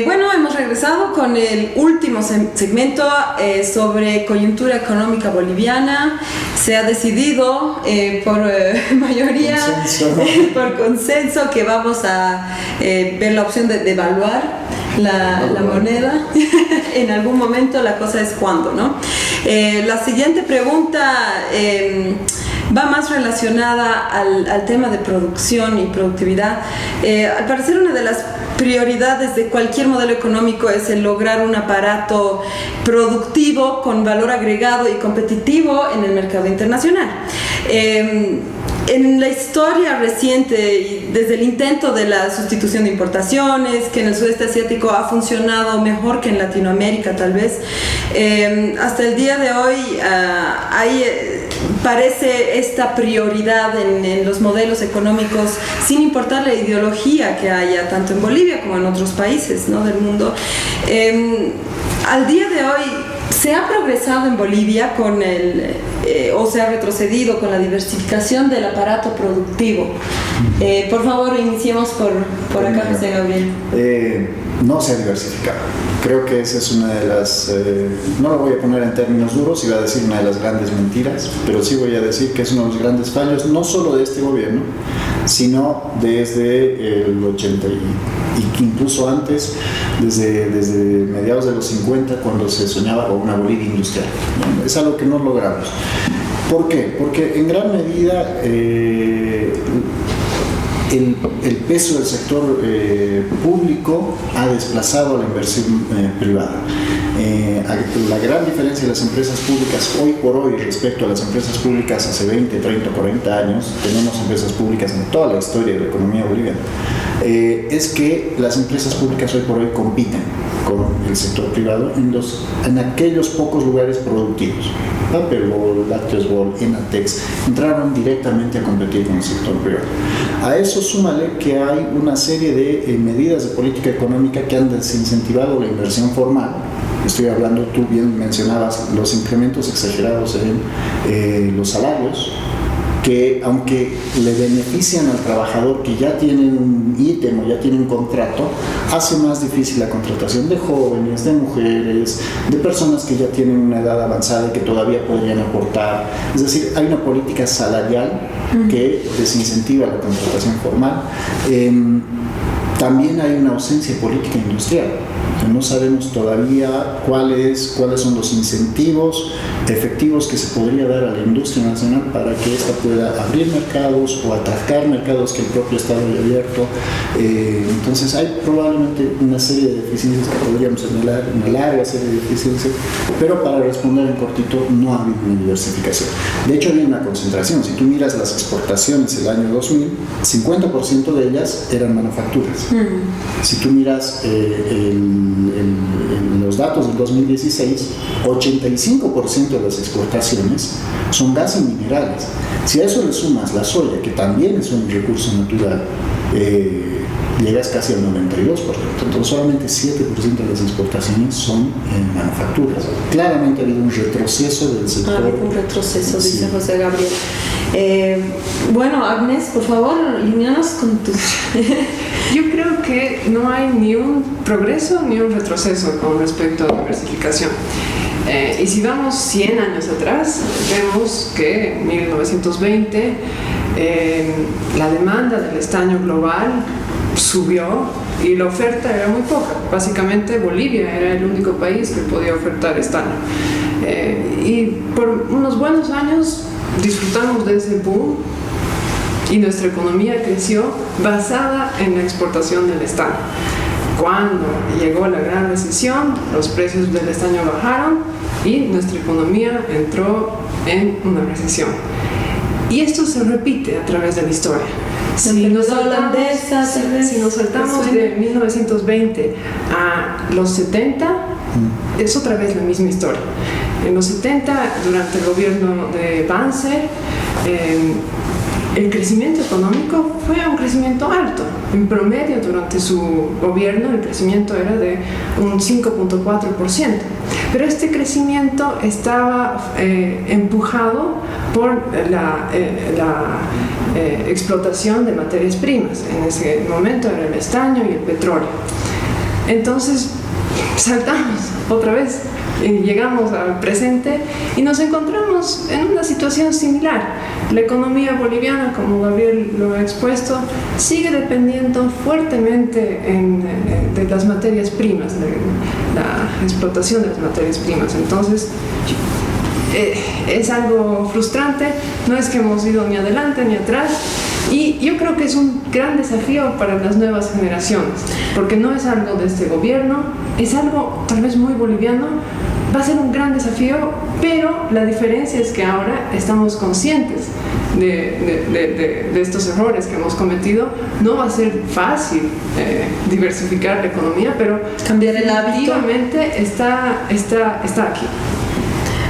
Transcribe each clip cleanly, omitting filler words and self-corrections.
Bueno, hemos regresado con el último segmento sobre coyuntura económica boliviana. Se ha decidido por mayoría, por consenso, que vamos a ver la opción de devaluar la moneda en algún momento. La cosa es cuándo, ¿no? La siguiente pregunta va más relacionada al tema de producción y productividad. Al parecer, una de las prioridades de cualquier modelo económico es el lograr un aparato productivo con valor agregado y competitivo en el mercado internacional. En la historia reciente, y desde el intento de la sustitución de importaciones, que en el sudeste asiático ha funcionado mejor que en Latinoamérica tal vez, hasta el día de hoy parece esta prioridad en los modelos económicos, sin importar la ideología que haya, tanto en Bolivia como en otros países, ¿no?, del mundo. Al día de hoy, ¿se ha progresado en Bolivia con o se ha retrocedido con la diversificación del aparato productivo? Por favor, iniciemos por acá, José Gabriel. No se ha diversificado. Creo que esa es una de las, no lo voy a poner en términos duros, iba a decir una de las grandes mentiras, pero sí voy a decir que es uno de los grandes fallos, no solo de este gobierno, sino desde el 80 y incluso antes, desde mediados de los 50, cuando se soñaba con una Bolivia industrial. Es algo que no logramos. ¿Por qué? Porque en gran medida el peso del sector público ha desplazado a la inversión privada. La gran diferencia de las empresas públicas hoy por hoy respecto a las empresas públicas hace 20, 30, 40 años, tenemos empresas públicas en toda la historia de la economía boliviana, es que las empresas públicas hoy por hoy compiten con el sector privado en aquellos pocos lugares productivos. Paperbol, Lácteos-Bol, Enatex entraron directamente a competir con el sector privado. A eso súmale que hay una serie de medidas de política económica que han desincentivado la inversión formal. Estoy hablando, tú bien mencionabas, los incrementos exagerados en los salarios, que aunque le benefician al trabajador que ya tiene un ítem o ya tiene un contrato, hace más difícil la contratación de jóvenes, de mujeres, de personas que ya tienen una edad avanzada y que todavía podrían aportar. Es decir, hay una política salarial que desincentiva la contratación formal. También hay una ausencia de política industrial. No sabemos todavía cuáles son los incentivos efectivos que se podría dar a la industria nacional para que ésta pueda abrir mercados o atacar mercados que el propio Estado haya abierto. Entonces hay probablemente una serie de deficiencias que podríamos señalar, una larga serie de deficiencias, pero para responder en cortito, no ha habido una diversificación. De hecho, hay una concentración. Si tú miras las exportaciones el año 2000, 50% de ellas eran manufacturas. Si tú miras los datos del 2016, 85% de las exportaciones son gas y minerales. Si a eso le sumas la soya, que también es un recurso natural, llegas casi al 92%. Entonces solamente 7% de las exportaciones son en manufacturas. Claramente ha habido un retroceso del sector. Ha habido un retroceso, dice sí. José Gabriel. Bueno, Agnes, por favor, líneanos con tus... Yo creo que no hay ni un progreso ni un retroceso con respecto a la diversificación. Y si vamos 100 años atrás, vemos que en 1920 la demanda del estaño global subió y la oferta era muy poca. Básicamente Bolivia era el único país que podía ofertar estaño. Y por unos buenos años disfrutamos de ese boom y nuestra economía creció basada en la exportación del estaño. Cuando llegó la gran recesión, los precios del estaño bajaron y nuestra economía entró en una recesión. Y esto se repite a través de la historia. Si nos saltamos de 1920 a los 70, es otra vez la misma historia. En los 70, durante el gobierno de Banzer, el crecimiento económico fue un crecimiento alto. En promedio, durante su gobierno, el crecimiento era de un 5.4%. Pero este crecimiento estaba empujado por la explotación de materias primas. En ese momento era el estaño y el petróleo. Entonces saltamos otra vez y llegamos al presente y nos encontramos en una situación similar. La economía boliviana, como Gabriel lo ha expuesto, sigue dependiendo fuertemente de las materias primas, de la explotación de las materias primas. Entonces, es algo frustrante, no es que hemos ido ni adelante ni atrás, y yo creo que es un gran desafío para las nuevas generaciones, porque no es algo de este gobierno, es algo tal vez muy boliviano, va a ser un gran desafío, pero la diferencia es que ahora estamos conscientes de estos errores que hemos cometido. No va a ser fácil diversificar la economía, pero cambiar el hábito está aquí.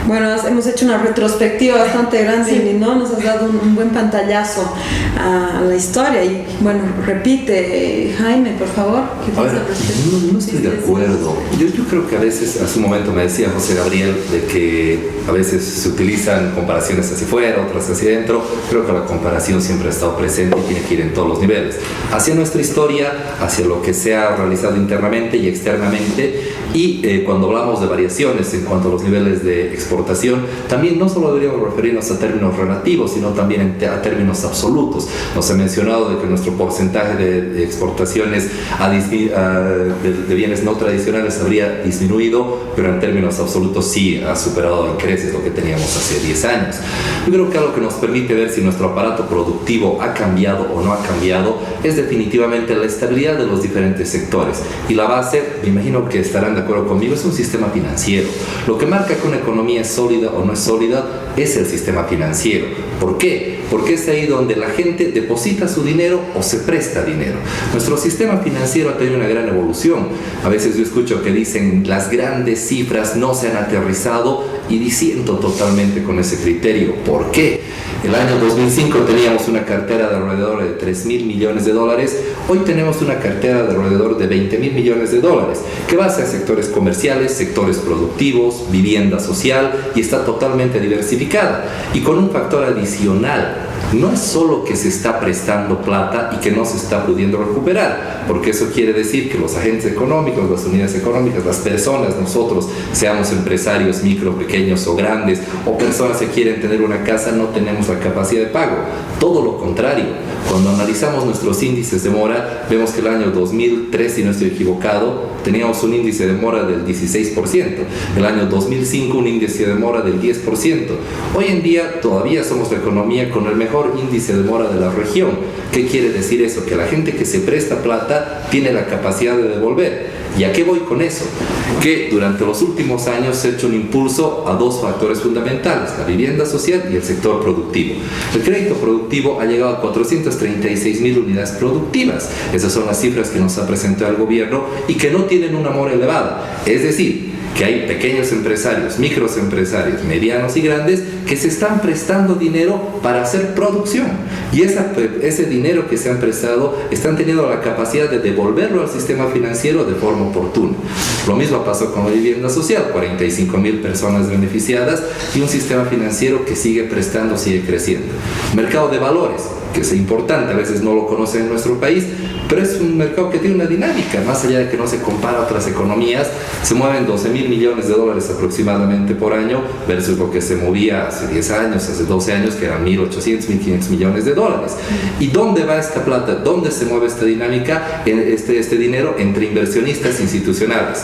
Bueno, hemos hecho una retrospectiva bastante grande, sí, ¿no? Nos has dado un buen pantallazo a la historia. Y bueno, repite, Jaime, por favor. ¿Qué piensas al respecto? No estoy de acuerdo. Yo creo que a veces, hace un momento me decía José Gabriel, de que a veces se utilizan comparaciones hacia afuera, otras hacia adentro. Creo que la comparación siempre ha estado presente y tiene que ir en todos los niveles. Hacia nuestra historia, hacia lo que se ha realizado internamente y externamente. Y cuando hablamos de variaciones en cuanto a los niveles de exportación, también no solo deberíamos referirnos a términos relativos, sino también a términos absolutos. Nos ha mencionado de que nuestro porcentaje de exportaciones de bienes no tradicionales habría disminuido, pero en términos absolutos sí ha superado en creces lo que teníamos hace 10 años. Yo creo que algo que nos permite ver si nuestro aparato productivo ha cambiado o no ha cambiado es definitivamente la estabilidad de los diferentes sectores. Y la base, me imagino que estarán de acuerdo conmigo, es un sistema financiero. Lo que marca que una economía es sólida o no es sólida es el sistema financiero. ¿Por qué? Porque es ahí donde la gente deposita su dinero o se presta dinero. Nuestro sistema financiero ha tenido una gran evolución. A veces yo escucho que dicen las grandes cifras no se han aterrizado y disiento totalmente con ese criterio. ¿Por qué? El año 2005 teníamos una cartera de alrededor de 3.000 millones de dólares. Hoy tenemos una cartera de alrededor de 20.000 millones de dólares, que va hacia sectores comerciales, sectores productivos, vivienda social, y está totalmente diversificada. Y con un factor adicional, no es solo que se está prestando plata y que no se está pudiendo recuperar, porque eso quiere decir que los agentes económicos, las unidades económicas, las personas, nosotros, seamos empresarios micro, pequeños o grandes, o personas que quieren tener una casa, no tenemos la capacidad de pago. Todo lo contrario. Cuando analizamos nuestros índices de mora, vemos que el año 2003, si no estoy equivocado, teníamos un índice de mora del 16%. El año 2005 un índice de mora del 10%. Hoy en día todavía somos la economía con el mejor índice de mora de la región. ¿Qué quiere decir eso? Que la gente que se presta plata tiene la capacidad de devolver. ¿Y a qué voy con eso? Que durante los últimos años se ha hecho un impulso a dos factores fundamentales: la vivienda social y el sector productivo. El crédito productivo ha llegado a 436.000 unidades productivas. Esas son las cifras que nos ha presentado el gobierno y que no tienen una mora elevada. Es decir, que hay pequeños empresarios, microempresarios, medianos y grandes que se están prestando dinero para hacer producción, y ese dinero que se han prestado están teniendo la capacidad de devolverlo al sistema financiero de forma oportuna. Lo mismo pasó con la vivienda social: 45.000 personas beneficiadas y un sistema financiero que sigue prestando, sigue creciendo. Mercado de valores, que es importante, a veces no lo conocen en nuestro país, pero es un mercado que tiene una dinámica, más allá de que no se compara a otras economías. Se mueven 12.000 millones de dólares aproximadamente por año versus lo que se movía hace 10 años, hace 12 años, que eran 1.800, 1.500 millones de dólares. ¿Y dónde va esta plata? ¿Dónde se mueve esta dinámica? Este dinero entre inversionistas institucionales,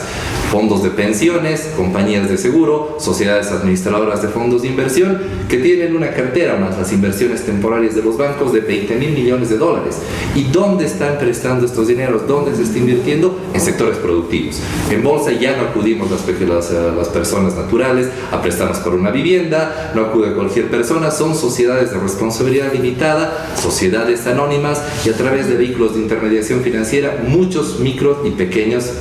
fondos de pensiones, compañías de seguro, sociedades administradoras de fondos de inversión, que tienen una cartera más las inversiones temporarias de los bancos de 20.000 millones de dólares. ¿Y dónde están prestando estos dineros? ¿Dónde se está invirtiendo? En sectores productivos. En bolsa ya no acudimos las personas naturales a prestarnos por una vivienda, no acude cualquier persona, son sociedades de responsabilidad limitada, sociedades anónimas, y a través de vehículos de intermediación financiera muchos micros y pequeños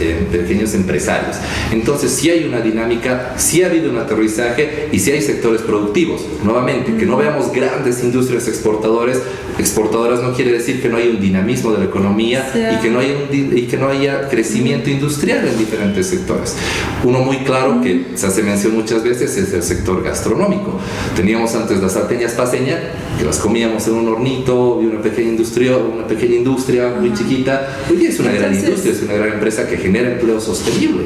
empresarios. Entonces sí hay una dinámica, sí ha habido un aterrizaje y sí hay sectores productivos. Nuevamente, que no veamos grandes industrias exportadores, exportadoras no quiere decir que no haya un dinamismo de la economía y que no haya crecimiento industrial en diferentes sectores. Uno muy claro que se hace mención muchas veces es el sector gastronómico. Teníamos antes las salteñas paceñas, que las comíamos en un hornito y una pequeña industria muy chiquita. Hoy día es una gran industria, es una gran empresa que genera empleo sostenible.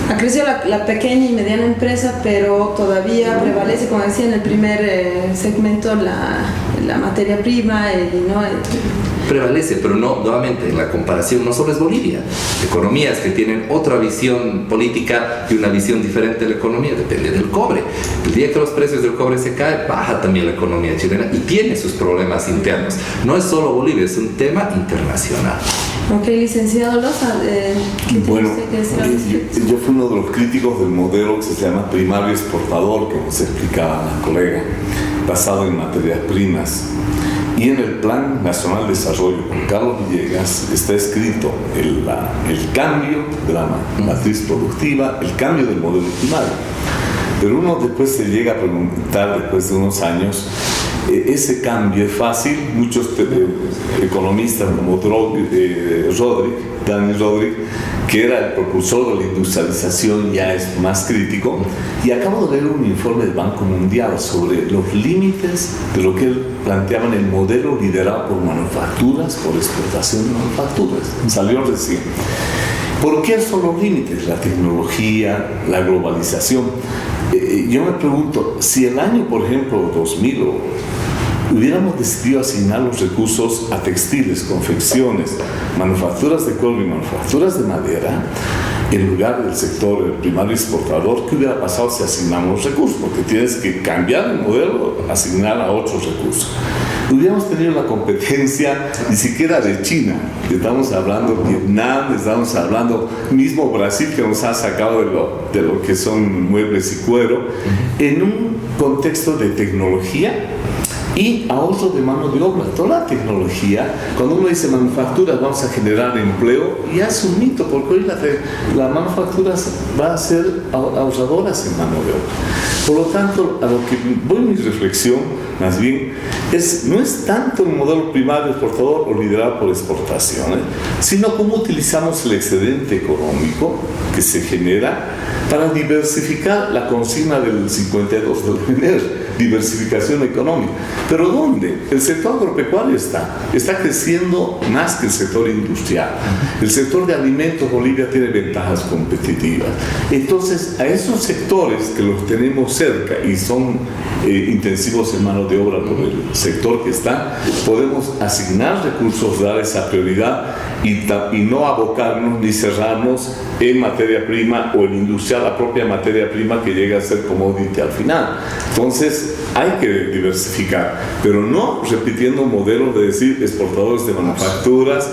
Ha crecido la pequeña y mediana empresa, pero todavía prevalece, como decía en el primer segmento, la materia prima, prevalece, pero no, nuevamente, la comparación no solo es Bolivia. Economías que tienen otra visión política y una visión diferente de la economía, depende del cobre. El día que los precios del cobre se caen, baja también la economía chilena y tiene sus problemas internos. No es solo Bolivia, es un tema internacional. Ok, licenciado Loza, ¿qué tiene usted que decir al respecto? Yo fui uno de los críticos del modelo que se llama primario exportador, que nos explicaba la colega, basado en materias primas. Y en el Plan Nacional de Desarrollo con Carlos Villegas está escrito el cambio de la matriz productiva, el cambio del modelo primario. Pero uno después se llega a preguntar, después de unos años, ese cambio es fácil. Muchos economistas como Daniel Rodrik, que era el propulsor de la industrialización, ya es más crítico. Y acabo de leer un informe del Banco Mundial sobre los límites de lo que él planteaba en el modelo liderado por manufacturas, por exportación de manufacturas. Salió recién. ¿Por qué son los límites? La tecnología, la globalización. Yo me pregunto, si el año, por ejemplo, 2000 hubiéramos decidido asignar los recursos a textiles, confecciones, manufacturas de cobre y manufacturas de madera, en lugar del sector primario exportador, ¿qué hubiera pasado si asignamos los recursos? Porque tienes que cambiar el modelo, asignar a otros recursos. Hubiéramos tenido la competencia ni siquiera de China, estamos hablando de Vietnam, estamos hablando mismo Brasil, que nos ha sacado de lo que son muebles y cuero, en un contexto de tecnología y ahorro de mano de obra. Toda la tecnología, cuando uno dice manufacturas vamos a generar empleo, ya es un mito, porque hoy la manufactura va a ser ahorradoras en mano de obra. Por lo tanto, a lo que voy mi reflexión, más bien, no es tanto el modelo primario exportador o liderado por exportaciones, sino cómo utilizamos el excedente económico que se genera para diversificar la consigna del 52 de tener diversificación económica. ¿Pero dónde? El sector agropecuario está creciendo más que el sector industrial. El sector de alimentos, Bolivia tiene ventajas competitivas. Entonces, a esos sectores que los tenemos cerca y son intensivos en mano de obra por el sector que está, podemos asignar recursos, dar esa prioridad y no abocarnos ni cerrarnos en materia prima o en industrial, la propia materia prima que llega a ser commodity al final. Entonces, hay que diversificar, pero no repitiendo modelos de decir exportadores de manufacturas.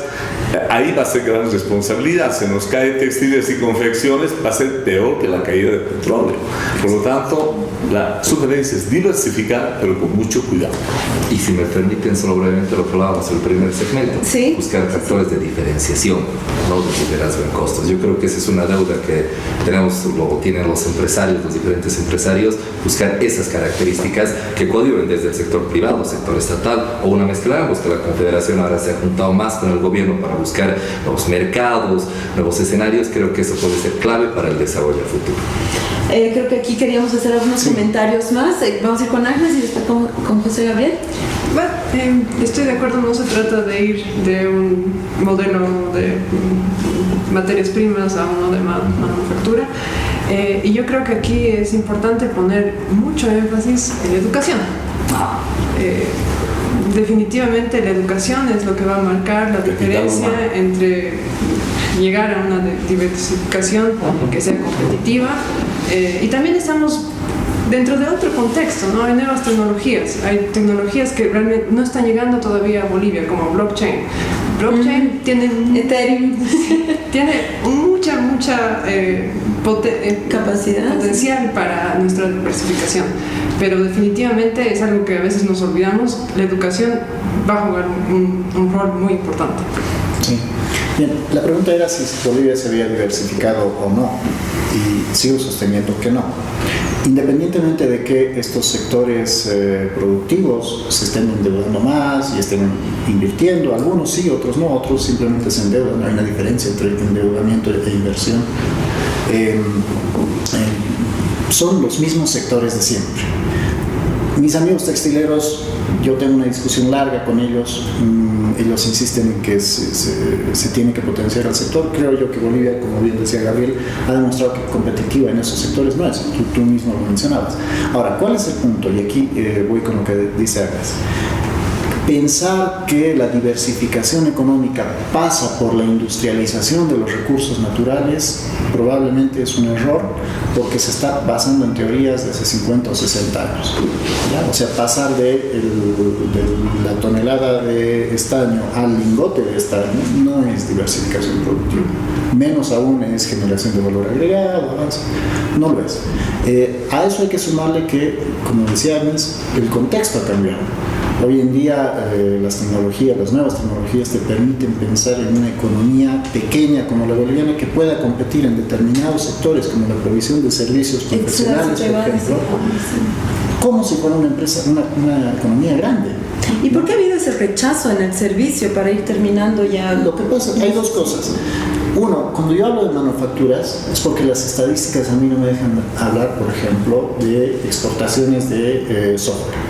Ahí va a ser gran responsabilidad. Se nos cae textiles y confecciones, va a ser peor que la caída del petróleo. Por lo tanto, la sugerencia es diversificar, pero con mucho cuidado. Y si me permiten, solo brevemente lo que hablábamos en el primer segmento, ¿sí? Buscar factores de diferenciación, no de liderazgo en costos. Yo creo que esa es una deuda que tienen los empresarios, los diferentes empresarios, buscar esas características que coadyuven desde el sector privado, sector estatal o una mezcla de ambos, que la Confederación ahora se ha juntado más con el gobierno para buscar nuevos mercados, nuevos escenarios. Creo que eso puede ser clave para el desarrollo futuro. Creo que aquí queríamos hacer algunos comentarios más. Vamos a ir con Agnes y después con José Gabriel. Bueno, estoy de acuerdo, no se trata de ir de un modelo de materias primas a uno de manufactura. Y yo creo que aquí es importante poner mucho énfasis en la educación. Definitivamente la educación es lo que va a marcar la diferencia entre llegar a una diversificación que sea competitiva. Y también estamos dentro de otro contexto, ¿no? Hay nuevas tecnologías, hay tecnologías que realmente no están llegando todavía a Bolivia, como blockchain. Blockchain tiene Ethereum tiene mucha capacidad, potencial para nuestra diversificación, pero definitivamente es algo que a veces nos olvidamos. La educación va a jugar un rol muy importante. Sí. Bien, la pregunta era si Bolivia se había diversificado o no, y sigo sosteniendo que no. Independientemente de que estos sectores productivos se estén endeudando más y estén invirtiendo, algunos sí, otros no, otros simplemente se endeudan, hay una diferencia entre endeudamiento e inversión. Son los mismos sectores de siempre. Mis amigos textileros, yo tengo una discusión larga con ellos, ellos insisten en que se tiene que potenciar el sector. Creo yo que Bolivia, como bien decía Gabriel, ha demostrado que competitiva en esos sectores no es, tú mismo lo mencionabas. Ahora, ¿cuál es el punto? Y aquí voy con lo que dice Agnes. Pensar que la diversificación económica pasa por la industrialización de los recursos naturales probablemente es un error, porque se está basando en teorías de hace 50 o 60 años. ¿Ya? O sea, pasar de la tonelada de estaño al lingote de estaño no es diversificación productiva. Menos aún es generación de valor agregado, avance. No lo es. A eso hay que sumarle que, como decía Agnes, el contexto ha cambiado. Hoy en día las nuevas tecnologías te permiten pensar en una economía pequeña como la boliviana que pueda competir en determinados sectores como la provisión de servicios profesionales, por ejemplo, como si fuera una empresa, una economía grande. ¿Y por qué ha habido ese rechazo en el servicio para ir terminando ya? Lo que pasa, hay dos cosas. Uno, cuando yo hablo de manufacturas es porque las estadísticas a mí no me dejan hablar, por ejemplo, de exportaciones de software.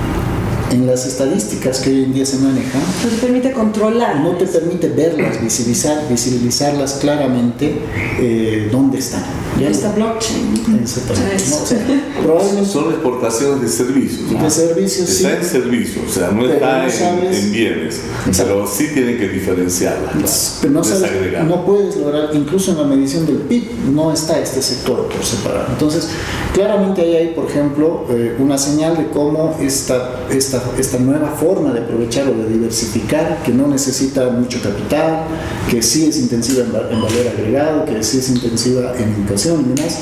En las estadísticas que hoy en día se manejan, no te permite controlar, no te permite verlas, visibilizarlas claramente dónde están. ¿Ya? Esta blockchain. Exactamente. No, o sea, probablemente son exportaciones de servicios. De servicios, está sí. En servicios, o sea, no está en bienes. Exacto. Pero sí tienen que diferenciarlas. Claro. Pero no puedes lograr, incluso en la medición del PIB, no está este sector por separado. Entonces, claramente ahí hay, por ejemplo, una señal de cómo esta nueva forma de aprovechar o de diversificar, que no necesita mucho capital, que sí es intensiva en valor agregado, que sí es intensiva en educación y demás,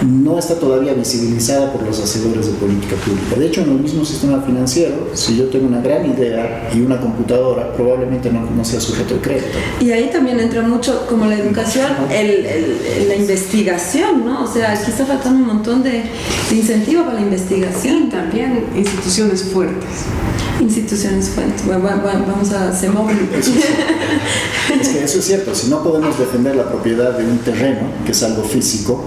no está todavía visibilizada por los hacedores de política pública. De hecho, en el mismo sistema financiero, si yo tengo una gran idea y una computadora, probablemente no sea sujeto de crédito. Y ahí también entra mucho, como la educación, la investigación, ¿no? O sea, aquí está faltando un montón de incentivo para la investigación. Y también instituciones fuertes. Instituciones fuertes. Bueno, vamos a hacer móvil. Es que eso es cierto. Si no podemos defender la propiedad de un terreno, que es algo físico,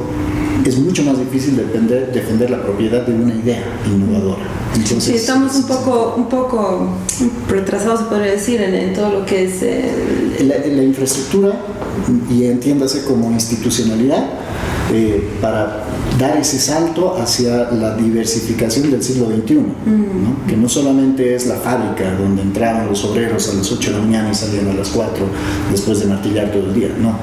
es mucho más difícil defender la propiedad de una idea innovadora. Entonces, sí, estamos un poco retrasados, se podría decir, en todo lo que es la infraestructura, y entiéndase como institucionalidad, para dar ese salto hacia la diversificación del siglo XXI, ¿no? Que no solamente es la fábrica donde entraban los obreros a las 8 de la mañana y salían a las 4 después de martillar todo el día, no,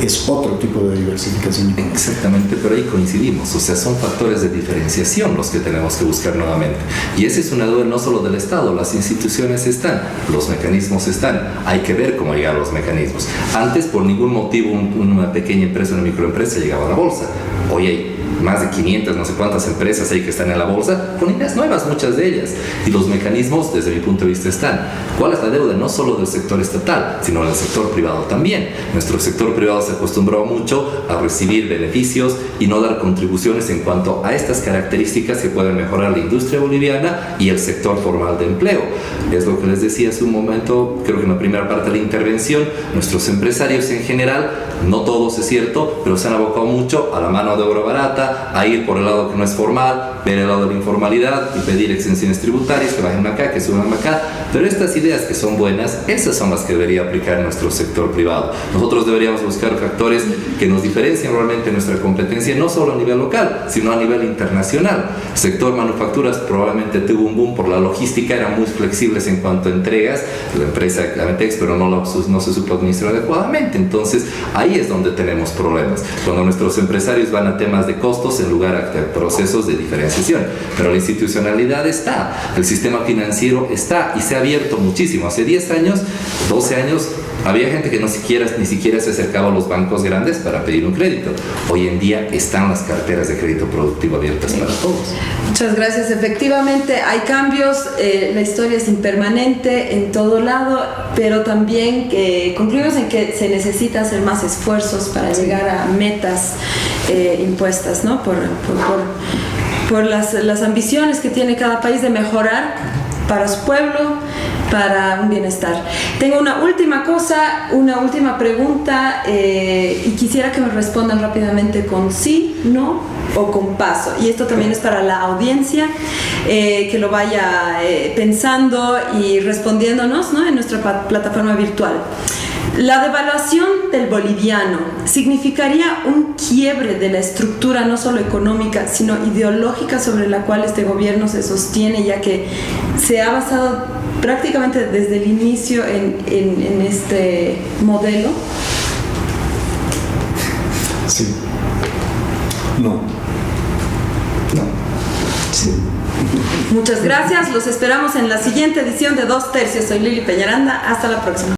es otro tipo de diversificación. Exactamente, pero ahí coincidimos, o sea, son factores de diferenciación los que tenemos que buscar nuevamente, y esa es una duda no solo del Estado, las instituciones están, los mecanismos están, hay que ver cómo llegar a los mecanismos. Antes, por ningún motivo, una pequeña empresa, una microempresa llegaba a la bolsa. Hoy hay más de 500, no sé cuántas empresas hay que están en la bolsa, con ideas nuevas, muchas de ellas. Y los mecanismos, desde mi punto de vista, están. ¿Cuál es la deuda? No solo del sector estatal, sino del sector privado también. Nuestro sector privado se acostumbró mucho a recibir beneficios y no dar contribuciones en cuanto a estas características que pueden mejorar la industria boliviana y el sector formal de empleo. Es lo que les decía hace un momento, creo que en la primera parte de la intervención, nuestros empresarios en general, no todos es cierto, pero se han abocado mucho a la mano de obra barata, a ir por el lado que no es formal, ver el lado de la informalidad y pedir exenciones tributarias, que bajen acá, que suban acá. Pero estas ideas que son buenas, esas son las que debería aplicar nuestro sector privado. Nosotros deberíamos buscar factores que nos diferencien realmente nuestra competencia, no solo a nivel local, sino a nivel internacional. El sector manufacturas probablemente tuvo un boom por la logística, eran muy flexibles en cuanto a entregas, la empresa Aventex, pero no se supo administrar adecuadamente. Entonces, ahí es donde tenemos problemas. Cuando nuestros empresarios van a temas de costos en lugar a procesos de diferenciación. Pero la institucionalidad está, el sistema financiero está y se ha abierto muchísimo. Hace 10 años, 12 años, había gente que ni siquiera se acercaba a los bancos grandes para pedir un crédito. Hoy en día están las carteras de crédito productivo abiertas para todos. Muchas gracias. Efectivamente hay cambios, la historia es impermanente en todo lado, pero también concluimos en que se necesita hacer más esfuerzos para llegar a metas impuestas, ¿no? por por las ambiciones que tiene cada país de mejorar para su pueblo, para un bienestar. Tengo una última cosa, una última pregunta, y quisiera que me respondan rápidamente con sí, no o con paso. Y esto también es para la audiencia, que lo vaya pensando y respondiéndonos, ¿no?, en nuestra plataforma virtual. La devaluación del boliviano significaría un quiebre de la estructura no solo económica, sino ideológica sobre la cual este gobierno se sostiene, ya que se ha basado prácticamente desde el inicio en este modelo. Sí. No. No. Sí. Muchas gracias, los esperamos en la siguiente edición de 2 Tercios. Soy Lili Peñaranda, hasta la próxima.